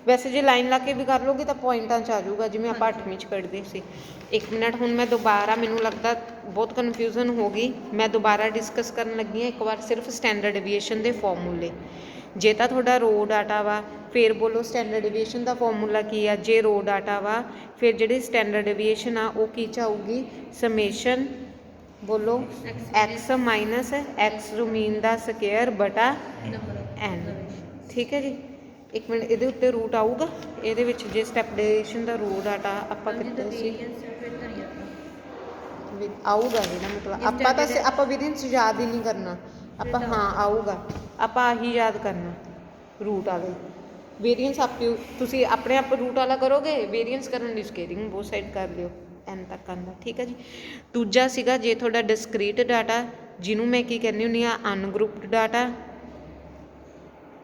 ਵੈਸੇ ਜੇ ਲਾਈਨ ਲਾ ਕੇ ਵੀ ਕਰ ਲਓਗੇ ਤਾਂ ਪੁਆਇੰਟਾਂ 'ਚ ਆ ਜਾਊਗਾ, ਜਿਵੇਂ ਆਪਾਂ 8ਵੀਂ 'ਚ ਕੱਢਦੇ ਸੀ। 1 ਮਿੰਟ, ਹੁਣ ਮੈਂ ਦੁਬਾਰਾ, ਮੈਨੂੰ ਲੱਗਦਾ ਬਹੁਤ ਕਨਫਿਊਜ਼ਨ ਹੋ ਗਈ, ਮੈਂ ਦੁਬਾਰਾ ਡਿਸਕਸ ਕਰਨ ਲੱਗੀ ਹਾਂ ਇੱਕ ਵਾਰ ਸਿਰਫ ਸਟੈਂਡਰਡ ਡਿਵੀਏਸ਼ਨ ਦੇ ਫਾਰਮੂਲੇ। ਜੇ ਤਾਂ ਤੁਹਾਡਾ ਰੋ ਡਾਟਾ ਵਾ ਫਿਰ ਬੋਲੋ ਸਟੈਂਡਰਡ ਡਿਵੀਏਸ਼ਨ ਦਾ ਫਾਰਮੂਲਾ ਕੀ ਆ। ਜੇ ਰੋ ਡਾਟਾ ਵਾ ਫਿਰ ਜਿਹੜੀ ਸਟੈਂਡਰਡ ਡਿਵੀਏਸ਼ਨ ਆ ਉਹ ਕੀ 'ਚ ਆਊਗੀ? ਸਮੇਸ਼ਨ ਬੋਲੋ ਐਕਸ ਮਾਈਨਸ ਐਕਸ ਮੀਨ ਦਾ ਸਕੁਅਰ ਬਟਾ ਐਨ। ਠੀਕ ਹੈ ਜੀ, 1 ਮਿੰਟ, ਇਹਦੇ ਉੱਤੇ ਰੂਟ ਆਊਗਾ ਇਹਦੇ ਵਿੱਚ। ਜੇ ਸਟੈਪ ਡਿਵੀਏਸ਼ਨ ਦਾ ਰੋ ਡਾਟਾ ਆਪਾਂ ਕੀਤਾ ਸੀ ਆਊਗਾ, ਇਹਦਾ ਮਤਲਬ ਆਪਾਂ ਤਾਂ ਆਪਾਂ ਵੇਰੀਐਂਸ ਯਾਦ ਹੀ ਨਹੀਂ ਕਰਨਾ ਆਪਾਂ, ਹਾਂ ਆਊਗਾ, ਆਪਾਂ ਆਹੀ ਯਾਦ ਕਰਨਾ ਰੂਟ ਵਾਲੇ ਵੇਰੀਐਂਸ। ਆਪੇ ਤੁਸੀਂ ਆਪਣੇ ਆਪ ਰੂਟ ਵਾਲਾ ਕਰੋਗੇ, ਵੇਰੀਐਂਸ ਕਰਨ ਦੀ ਸਕੇਅਰਿੰਗ ਬਹੁਤ ਸਾਈਡ ਕਰ ਲਿਓ ਐਨ ਤੱਕ ਆਉਂਦਾ। ਠੀਕ ਹੈ ਜੀ, ਦੂਜਾ ਸੀਗਾ ਜੇ ਤੁਹਾਡਾ ਡਿਸਕਰੀਟ ਡਾਟਾ, ਜਿਹਨੂੰ ਮੈਂ ਕੀ ਕਹਿੰਦੀ ਹੁੰਦੀ ਆ, ਅਨਗਰੁੱਪਡ ਡਾਟਾ।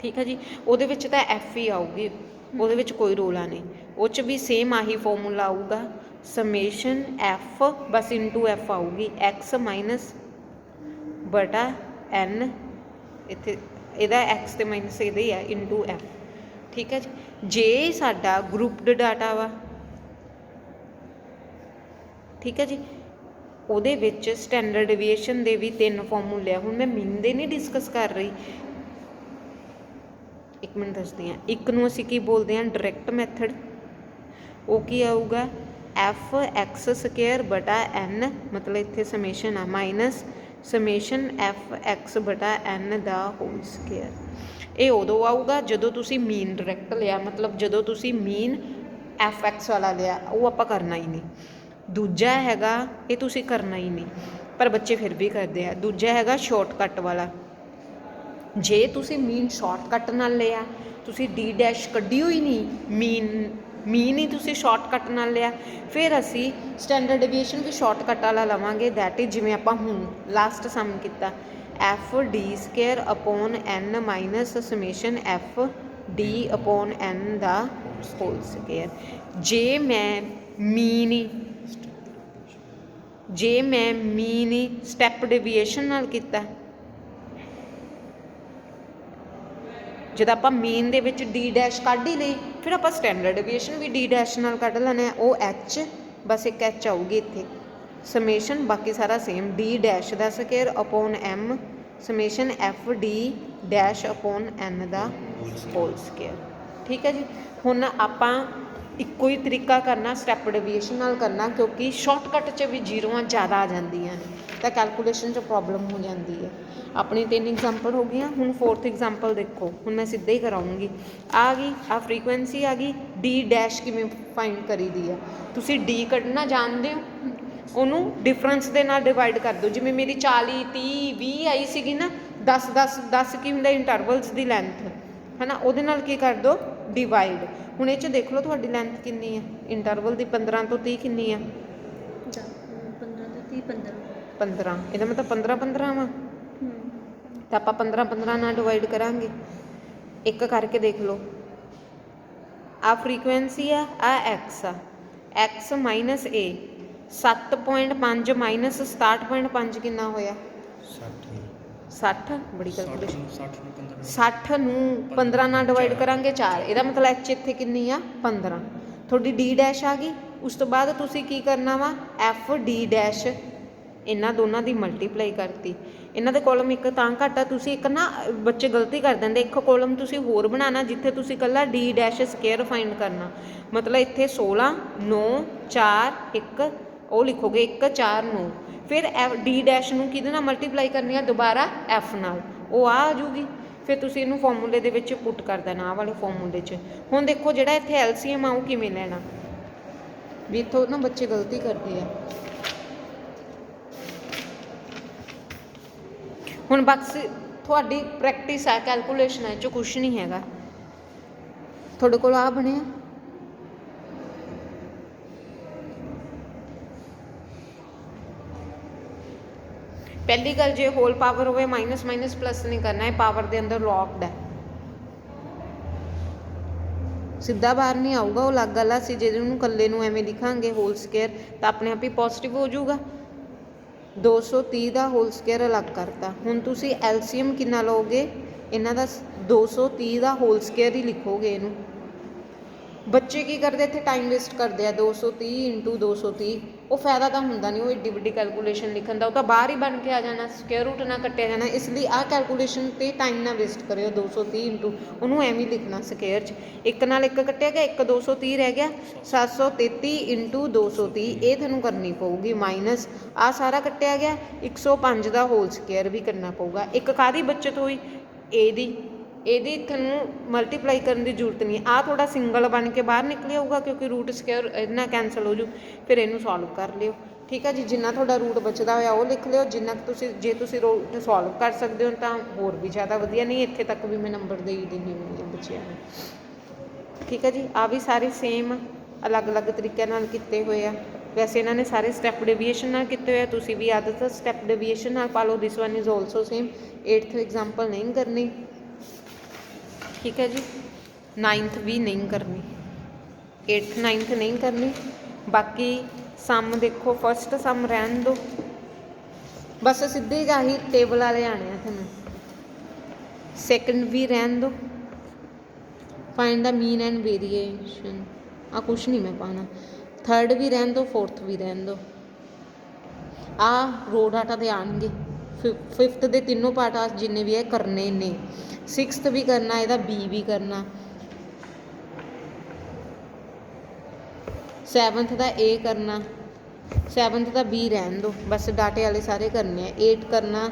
ਠੀਕ ਹੈ ਜੀ, ਉਹਦੇ ਵਿੱਚ ਤਾਂ ਐਫ ਹੀ ਆਊਗੀ, ਉਹਦੇ ਵਿੱਚ ਕੋਈ ਰੋਲਾ ਨਹੀਂ, ਉਹ 'ਚ ਵੀ ਸੇਮ ਆਹੀ ਫਾਰਮੂਲਾ ਆਊਗਾ, ਸਮੇਸ਼ਨ ਐਫ ਬਸ ਇੰਟੂ ਐਫ ਆਊਗੀ, ਐਕਸ ਮਾਈਨਸ ਬਟਾ ਐਨ, ਇੱਥੇ ਇਹਦਾ ਐਕਸ ਤੇ ਮਾਈਨਸ ਇਹਦਾ ਹੀ ਆ ਇੰਟੂ ਐਫ। ਠੀਕ ਹੈ ਜੀ, ਜੇ ਸਾਡਾ ਗਰੁੱਪਡ ਡਾਟਾ ਵਾ, ਠੀਕ ਹੈ ਜੀ, ਉਹਦੇ ਵਿੱਚ ਸਟੈਂਡਰਡ ਡਿਵੀਏਸ਼ਨ ਦੇ ਵੀ 3 ਫਾਰਮੂਲੇ ਆ। ਹੁਣ ਮੈਂ ਮੀਨ ਦੇ ਨਹੀਂ ਡਿਸਕਸ ਕਰ ਰਹੀ, 1 ਮਿੰਟ ਦੱਸਦੀ ਹਾਂ। ਇੱਕ ਨੂੰ ਅਸੀਂ ਕੀ ਬੋਲਦੇ ਹਾਂ? Direct method. ਉਹ ਕੀ ਆਊਗਾ? ਐਫ ਐਕਸ ਸਕੁਅਰ ਬਟਾ ਐਨ, ਮਤਲਬ ਇੱਥੇ ਸਮੇਸ਼ਨ ਆ, ਮਾਈਨਸ ਸਮੇਸ਼ਨ ਐਫ ਐਕਸ ਬਟਾ ਐਨ ਦਾ ਹੋਲ ਸਕੁਅਰ। ਇਹ ਉਦੋਂ ਆਊਗਾ ਜਦੋਂ ਤੁਸੀਂ ਮੀਨ ਡਾਇਰੈਕਟ ਲਿਆ, ਮਤਲਬ ਜਦੋਂ ਤੁਸੀਂ ਮੀਨ ਐਫ ਐਕਸ ਵਾਲਾ ਲਿਆ, ਉਹ ਆਪਾਂ ਕਰਨਾ ਹੀ ਨਹੀਂ। ਦੂਜਾ ਹੈਗਾ, ਇਹ ਤੁਸੀਂ ਕਰਨਾ ਹੀ ਨਹੀਂ ਪਰ ਬੱਚੇ ਫਿਰ ਵੀ ਕਰਦੇ ਆ, ਦੂਜਾ ਹੈਗਾ ਸ਼ਾਰਟਕਟ ਵਾਲਾ। ਜੇ ਤੁਸੀਂ ਮੀਨ ਸ਼ਾਰਟਕਟ ਨਾਲ ਲਿਆ, ਤੁਸੀਂ ਡੀ ਡੈਸ਼ ਕੱਢੀ ਹੋਈ ਨਹੀਂ, ਮੀਨ ਹੀ ਤੁਸੀਂ ਸ਼ਾਰਟਕਟ ਨਾਲ ਲਿਆ, ਫਿਰ ਅਸੀਂ ਸਟੈਂਡਰਡ ਡਿਵੀਏਸ਼ਨ ਵੀ ਸ਼ਾਰਟਕਟ ਵਾਲਾ ਲਵਾਂਗੇ। ਦੈਟ ਇਜ਼ ਜਿਵੇਂ ਆਪਾਂ ਹੁਣ ਲਾਸਟ ਸਮ ਕੀਤਾ, F D square upon N minus summation F D upon N ਦਾ ਹੋਲ ਸਕੁਅਰ। ਜੇ ਮੈਂ ਮੀਨ ਹੀ ਸਟੈਪ ਡਿਵੀਏਸ਼ਨ ਨਾਲ ਕੀਤਾ, ਜਦੋਂ ਆਪਾਂ ਮੀਨ ਦੇ ਵਿੱਚ ਡੀ ਡੈਸ਼ ਕੱਢ ਹੀ ਲਈ, ਫਿਰ ਆਪਾਂ ਸਟੈਂਡਰਡ ਡਿਵੀਏਸ਼ਨ ਵੀ ਡੀ ਡੈਸ਼ ਨਾਲ ਕੱਢ ਲੈਣੇ ਆ। ਉਹ ਐਚ, ਬਸ ਇੱਕ ਐਚ ਆਊਗੀ ਇੱਥੇ, ਸਮੇਸ਼ਨ ਬਾਕੀ ਸਾਰਾ ਸੇਮ, ਡੀ ਡੈਸ਼ ਦਾ square upon M summation F D dash upon N ਦਾ ਹੋਲ ਸਕੁਅਰ। ਠੀਕ ਹੈ ਜੀ, ਹੁਣ ਆਪਾਂ ਇੱਕੋ ਹੀ ਤਰੀਕਾ ਕਰਨਾ, ਸਟੈਪ ਡਿਵੀਏਸ਼ਨ ਨਾਲ ਕਰਨਾ, ਕਿਉਂਕਿ ਸ਼ਾਰਟਕਟ 'ਚ ਵੀ ਜ਼ੀਰੋਆਂ ਜ਼ਿਆਦਾ ਆ ਜਾਂਦੀਆਂ ਨੇ ਤਾਂ ਕੈਲਕੂਲੇਸ਼ਨ 'ਚ ਪ੍ਰੋਬਲਮ ਹੋ ਜਾਂਦੀ ਹੈ। ਆਪਣੀ 3 ਐਗਜ਼ਾਮਪਲ ਹੋ ਗਈਆਂ, ਹੁਣ 4th ਐਗਜ਼ਾਮਪਲ ਦੇਖੋ। ਹੁਣ ਮੈਂ ਸਿੱਧਾ ਹੀ ਕਰਾਉਂਗੀ, ਆ ਗਈ ਆ ਫਰੀਕੁਐਂਸੀ ਆ ਗਈ, ਡੀ ਡੈਸ਼ ਕਿਵੇਂ ਫਾਈਂਡ ਕਰੀਦੀ ਆ? ਤੁਸੀਂ ਡੀ ਕੱਢਣਾ ਜਾਣਦੇ ਹੋ, ਉਹਨੂੰ ਡਿਫਰੈਂਸ ਦੇ ਨਾਲ ਡਿਵਾਈਡ ਕਰ ਦਿਓ। ਜਿਵੇਂ ਮੇਰੀ 40 30 20 ਆਈ ਸੀਗੀ ਨਾ, 10 10 10 ਕੀ ਹੁੰਦਾ? ਇੰਟਰਵਲਸ ਦੀ ਲੈਂਥ ਹੈ ਨਾ, ਉਹਦੇ ਨਾਲ ਕੀ ਕਰ ਦਿਓ? ਡਿਵਾਈਡ। ਹੁਣ ਇਹ 'ਚ ਦੇਖ ਲਓ ਤੁਹਾਡੀ ਲੈਂਥ ਕਿੰਨੀ ਹੈ ਇੰਟਰਵਲ ਦੀ, 15 ਤੋਂ 30 ਕਿੰਨੀ ਆ? 15 ਤੋਂ 30 15। ਇਹਦਾ ਮਤਲਬ 15 15 ਵਾ, ਤਾਂ ਆਪਾਂ 15 15 ਨਾਲ ਡਿਵਾਈਡ ਕਰਾਂਗੇ। ਇੱਕ ਕਰਕੇ ਦੇਖ ਲਓ, ਆ ਫਰੀਕੁਐਂਸੀ ਆ, ਆ ਐਕਸ ਆ, ਐਕਸ ਮਾਈਨਸ ਏ, 7.5 ਮਾਈਨਸ 67.5 ਕਿੰਨਾ ਹੋਇਆ? 60। ਬੜੀ ਕੈਲਕੂਲੇਸ਼ਨ। 60 ਨੂੰ 15 ਨਾਲ ਡਿਵਾਈਡ ਕਰਾਂਗੇ 4, ਇਹਦਾ ਮਤਲਬ ਐਚ ਇੱਥੇ ਕਿੰਨੀ ਆ? 15। ਤੁਹਾਡੀ ਡੀ ਡੈਸ਼ ਆ ਗਈ। ਉਸ ਤੋਂ ਬਾਅਦ ਤੁਸੀਂ ਕੀ ਕਰਨਾ ਵਾ? ਐਫ ਡੀ ਡੈਸ਼, ਇਹਨਾਂ ਦੋਨਾਂ ਦੀ ਮਲਟੀਪਲਾਈ ਕਰਤੀ। ਇਹਨਾਂ ਦੇ ਕੋਲਮ ਇੱਕ ਤਾਂ ਘੱਟ ਆ, ਤੁਸੀਂ ਇੱਕ ਨਾ ਬੱਚੇ ਗਲਤੀ ਕਰ ਦਿੰਦੇ, ਇੱਕ ਕੋਲਮ ਤੁਸੀਂ ਹੋਰ ਬਣਾਉਣਾ ਜਿੱਥੇ ਤੁਸੀਂ ਇਕੱਲਾ ਡੀ ਡੈਸ਼ ਸਕੇਅਰ ਫਾਈਂਡ ਕਰਨਾ। ਮਤਲਬ ਇੱਥੇ 16 9 4 1 ਉਹ ਲਿਖੋਗੇ 1 4 9, ਫਿਰ ਡੀ ਡੈਸ਼ ਨੂੰ ਕਿਹਦੇ ਨਾਲ ਮਲਟੀਪਲਾਈ ਕਰਨੀ ਆ ਦੁਬਾਰਾ ਐਫ ਨਾਲ, ਉਹ ਆ ਜੂਗੀ। ਫਿਰ ਤੁਸੀਂ ਇਹਨੂੰ ਫਾਰਮੂਲੇ ਦੇ ਵਿੱਚ ਪੁੱਟ ਕਰ ਦੇਣਾ ਆਹ ਵਾਲੇ ਫਾਰਮੂਲੇ 'ਚ। ਹੁਣ ਦੇਖੋ ਜਿਹੜਾ ਇੱਥੇ ਐਲਸੀਐਮ ਆ ਉਹ ਕਿਵੇਂ ਲੈਣਾ, ਵੀ ਇੱਥੋਂ ਨਾ ਬੱਚੇ ਗਲਤੀ ਕਰਦੇ ਆ। ਹੁਣ ਬਸ ਤੁਹਾਡੀ ਪ੍ਰੈਕਟਿਸ ਹੈ, ਕੈਲਕੂਲੇਸ਼ਨ ਹੈ, 'ਚ ਕੁਛ ਨਹੀਂ ਹੈਗਾ। ਤੁਹਾਡੇ ਕੋਲ ਆ ਬਣਿਆ, ਪਹਿਲੀ ਗੱਲ ਜੇ ਹੋਲ ਪਾਵਰ ਹੋਵੇ ਮਾਈਨਸ ਮਾਈਨਸ ਪਲੱਸ ਨਹੀਂ ਕਰਨਾ, ਇਹ ਪਾਵਰ ਦੇ ਅੰਦਰ ਲੌਕਡ ਹੈ, ਸਿੱਧਾ ਬਾਹਰ ਨਹੀਂ ਆਊਗਾ, ਉਹ ਅਲੱਗ ਗੱਲ ਆ। ਅਸੀਂ ਜੇ ਉਹਨੂੰ ਇਕੱਲੇ ਨੂੰ ਐਵੇਂ ਲਿਖਾਂਗੇ ਹੋਲ ਸਕੇਅਰ ਤਾਂ ਆਪਣੇ ਆਪ ਹੀ ਪੋਜ਼ੀਟਿਵ ਹੋ ਜਾਊਗਾ। 230 ਦਾ ਹੋਲ ਸਕੇਅਰ ਅਲੱਗ ਕਰਤਾ। ਹੁਣ ਤੁਸੀਂ ਐਲਸੀਐਮ ਕਿੰਨਾ ਲਓਗੇ ਇਹਨਾਂ ਦਾ, 230 ਦਾ ਹੋਲ ਸਕੇਅਰ ਹੀ ਲਿਖੋਗੇ ਇਹਨੂੰ। ਬੱਚੇ ਕੀ ਕਰਦੇ ਇੱਥੇ ਟਾਈਮ ਵੇਸਟ ਕਰਦੇ ਆ, 230 × 230, ਉਹ ਫਾਇਦਾ ਤਾਂ ਹੁੰਦਾ ਨਹੀਂ ਉਹ ਏਡੀ ਵੱਡੀ ਕੈਲਕੂਲੇਸ਼ਨ ਲਿਖਣ ਦਾ, ਉਹ ਤਾਂ ਬਾਹਰ ਹੀ ਬਣ ਕੇ ਆ ਜਾਣਾ, ਸਕੇਅਰ ਰੂਟ ਨਾ ਕੱਟਿਆ ਜਾਣਾ। ਇਸ ਲਈ ਆਹ ਕੈਲਕੂਲੇਸ਼ਨ 'ਤੇ ਟਾਈਮ ਨਾ ਵੇਸਟ ਕਰਿਓ। 230 ਉਹਨੂੰ ਐਵੇਂ ਲਿਖਣਾ ਸਕੇਅਰ 'ਚ, ਇੱਕ ਨਾਲ ਇੱਕ ਕੱਟਿਆ ਗਿਆ, ਇੱਕ 230 ਰਹਿ ਗਿਆ, 733 × 230 ਇਹ ਤੁਹਾਨੂੰ ਕਰਨੀ ਪਊਗੀ, ਮਾਈਨਸ ਆਹ ਸਾਰਾ ਕੱਟਿਆ ਗਿਆ, 105 ਦਾ ਹੋਲ ਸਕੇਅਰ ਵੀ ਕਰਨਾ ਪਊਗਾ। ਇੱਕ ਕਾਹਦੀ ਬੱਚਤ ਹੋਈ, ਇਹਦੀ ਤੁਹਾਨੂੰ ਮਲਟੀਪਲਾਈ ਕਰਨ ਦੀ ਜ਼ਰੂਰਤ ਨਹੀਂ। ਆਹ ਥੋੜਾ ਸਿੰਗਲ ਬਣ ਕੇ ਬਾਹਰ ਨਿਕਲ ਆਊਗਾ ਕਿਉਂਕਿ ਰੂਟ ਸਕੇਅਰ ਇਹਦੇ ਨਾਲ ਕੈਂਸਲ ਹੋ ਜੂ, ਫਿਰ ਇਹਨੂੰ ਸੋਲਵ ਕਰ ਲਿਓ। ਠੀਕ ਹੈ ਜੀ, ਜਿੰਨਾ ਤੁਹਾਡਾ ਰੂਟ ਬਚਦਾ ਹੋਇਆ ਉਹ ਲਿਖ ਲਿਓ, ਜਿੰਨਾ ਜੇ ਤੁਸੀਂ ਰੂਟ ਸੋਲਵ ਕਰ ਸਕਦੇ ਹੋ ਤਾਂ ਹੋਰ ਵੀ ਜ਼ਿਆਦਾ ਵਧੀਆ, ਨਹੀਂ ਇੱਥੇ ਤੱਕ ਵੀ ਮੈਂ ਨੰਬਰ ਦੇ ਹੀ ਦਿੰਦੀ ਹੁੰਦੀ ਹਾਂ ਬੱਚਿਆਂ ਨੂੰ। ਠੀਕ ਹੈ ਜੀ, ਆ ਵੀ ਸਾਰੇ ਸੇਮ ਅਲੱਗ-ਅਲੱਗ ਤਰੀਕਿਆਂ ਨਾਲ ਕੀਤੇ ਹੋਏ ਆ। ਵੈਸੇ ਇਹਨਾਂ ਨੇ ਸਾਰੇ ਸਟੈਪ ਡੇਵੀਏਸ਼ਨ ਨਾਲ ਕੀਤੇ ਹੋਏ ਆ, ਤੁਸੀਂ ਵੀ ਆਦਤ ਸਟੈਪ ਡੇਵੀਏਸ਼ਨ ਨਾਲ ਪਾ ਲਓ। ਦਿਸ one is also same. 8th example ਨਹੀਂ ਕਰਨੀ, ਠੀਕ ਹੈ ਜੀ, 9th ਵੀ ਨਹੀਂ ਕਰਨੀ, 8th 9th ਨਹੀਂ ਕਰਨੀ। ਬਾਕੀ ਸਮ ਦੇਖੋ, ਫਸਟ ਸਮ ਰਹਿਣ ਦਿਓ, ਬਸ ਸਿੱਧੇ ਜਾਹੀ ਟੇਬਲ ਵਾਲੇ ਆਣੇ ਆ ਤੁਹਾਨੂੰ। ਸੈਕਿੰਡ ਵੀ ਰਹਿਣ ਦਿਓ, find the mean and variation, ਆ ਕੁਛ ਨਹੀਂ ਮੈਂ ਪਾਉਣਾ। ਥਰਡ ਵੀ ਰਹਿਣ ਦਿਓ, ਫੋਰਥ ਵੀ ਰਹਿਣ ਦਿਓ, ਆਹ ਰੋ ਡਾਟਾ ਦੇ ਆਉਣਗੇ। 5th ਦੇ ਤਿੰਨੋਂ ਪਾਰਟ ਆ ਜਿੰਨੇ ਵੀ ਹੈ ਕਰਨੇ ਨੇ। 6th ਵੀ ਕਰਨਾ, ਇਹਦਾ ਬੀ ਵੀ ਕਰਨਾ, 7th ਦਾ ਏ ਕਰਨਾ, 7th ਦਾ ਬੀ ਰਹਿਣ ਦਿਓ, ਬਸ ਡਾਟੇ ਵਾਲੇ ਸਾਰੇ ਕਰਨੇ ਆ। 8 ਕਰਨਾ,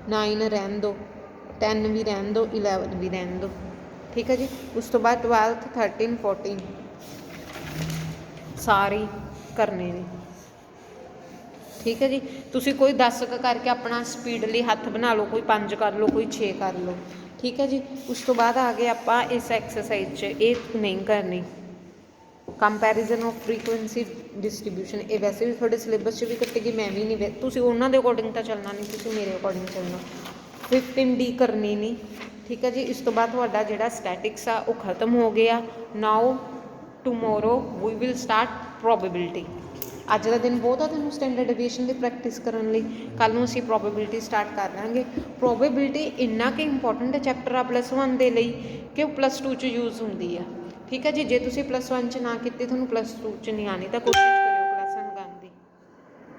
9 ਰਹਿਣ ਦਿਓ, 10 ਵੀ ਰਹਿਣ ਦਿਓ, 11 ਵੀ ਰਹਿਣ ਦਿਓ। ਠੀਕ ਹੈ ਜੀ, ਉਸ ਤੋਂ ਬਾਅਦ 12th 13 14 ਸਾਰੇ ਕਰਨੇ ਨੇ। ਠੀਕ ਹੈ ਜੀ, ਤੁਸੀਂ ਕੋਈ 10 ਕਰਕੇ ਆਪਣਾ ਸਪੀਡਲੀ ਹੱਥ ਬਣਾ ਲਓ, ਕੋਈ 5 ਕਰ ਲਓ, ਕੋਈ 6 ਕਰ ਲਓ। ਠੀਕ ਹੈ ਜੀ, ਉਸ ਤੋਂ ਬਾਅਦ ਆ ਗਏ ਆਪਾਂ ਇਸ ਐਕਸਰਸਾਈਜ਼ 'ਚ, ਇਹ ਨਹੀਂ ਕਰਨੀ ਕੰਪੈਰੀਜ਼ਨ ਆਫ ਫਰੀਕੁਐਂਸੀ ਡਿਸਟਰੀਬਿਊਸ਼ਨ। ਇਹ ਵੈਸੇ ਵੀ ਤੁਹਾਡੇ ਸਿਲੇਬਸ 'ਚ ਵੀ ਕੱਟੇਗੀ, ਮੈਂ ਵੀ ਨਹੀਂ, ਤੁਸੀਂ ਉਹਨਾਂ ਦੇ ਅਕੋਰਡਿੰਗ ਤਾਂ ਚੱਲਣਾ ਨਹੀਂ, ਤੁਸੀਂ ਮੇਰੇ ਅਕੋਰਡਿੰਗ ਚੱਲਣਾ। 15D ਕਰਨੀ ਨਹੀਂ। ਠੀਕ ਹੈ ਜੀ, ਇਸ ਤੋਂ ਬਾਅਦ ਤੁਹਾਡਾ ਜਿਹੜਾ ਸਟੈਟਿਕਸ ਆ ਉਹ ਖਤਮ ਹੋ ਗਿਆ। ਨਾਓ ਟੂਮੋਰੋ ਵੀ ਵਿਲ ਸਟਾਰਟ ਪ੍ਰੋਬੇਬਿਲਿਟੀ। ਅੱਜ ਦਾ ਦਿਨ ਬਹੁਤ ਆ ਤੁਹਾਨੂੰ ਸਟੈਂਡਰਡ ਡੇਵੀਏਸ਼ਨ ਦੀ ਪ੍ਰੈਕਟਿਸ ਕਰਨ ਲਈ, ਕੱਲ੍ਹ ਨੂੰ ਅਸੀਂ ਪ੍ਰੋਬੇਬਿਲਿਟੀ ਸਟਾਰਟ ਕਰ ਲਾਂਗੇ। ਪ੍ਰੋਬੇਬਿਲਿਟੀ ਇੰਨਾ ਕਿ ਇੰਪੋਰਟੈਂਟ ਚੈਪਟਰ ਆ +1 ਦੇ ਲਈ ਕਿ ਉਹ +2 'ਚ ਯੂਜ਼ ਹੁੰਦੀ ਆ। ਠੀਕ ਹੈ ਜੀ, ਜੇ ਤੁਸੀਂ +1 'ਚ ਨਾ ਕੀਤੀ ਤੁਹਾਨੂੰ +2 'ਚ ਨਹੀਂ ਆਉਣੀ, ਤਾਂ ਕੋਸ਼ਿਸ਼